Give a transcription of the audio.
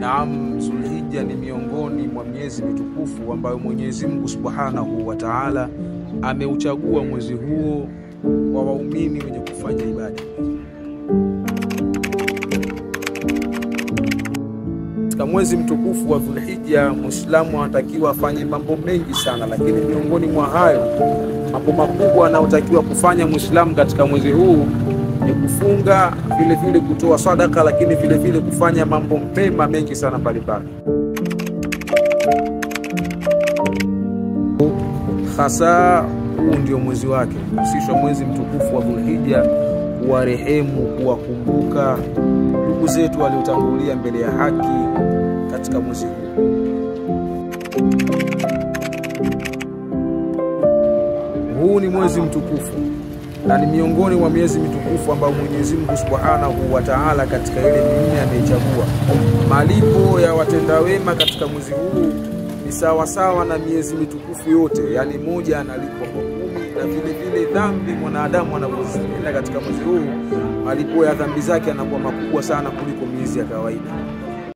Naam, Zulhijja ni miongoni mwa miezi mitukufu ambayo Mwenyezi Mungu Subhanahu wa Ta'ala ameuchagua mwezi huo kwa waumini wenye kufanya ibada. Katika mwezi mtukufu wa Zulhijja, Muislamu anatakiwa afanye mambo mengi sana, lakini miongoni mwa hayo mambo makubwa anayotakiwa kufanya Muislamu katika mwezi huu ni kufunga, vile vile kutoa sadaka, lakini vile vile kufanya mambo mema mengi sana mbalimbali. Hasa huu ndio mwezi wake, husishwa mwezi mtukufu wa Zulhijja kuwarehemu, kuwakumbuka ndugu zetu waliotangulia mbele ya haki katika mwezi huu. Huu ni mwezi mtukufu na ni miongoni mwa miezi mitukufu ambayo Mwenyezi Mungu Subhanahu wa Ta'ala katika ile dunia ameichagua. Malipo ya watenda wema katika mwezi huu ni sawa sawa na miezi mitukufu yote, yani moja analipwa kwa 10, na vile vile dhambi mwanadamu anapozitenda katika mwezi huu, malipo ya dhambi zake yanakuwa makubwa sana kuliko miezi ya kawaida.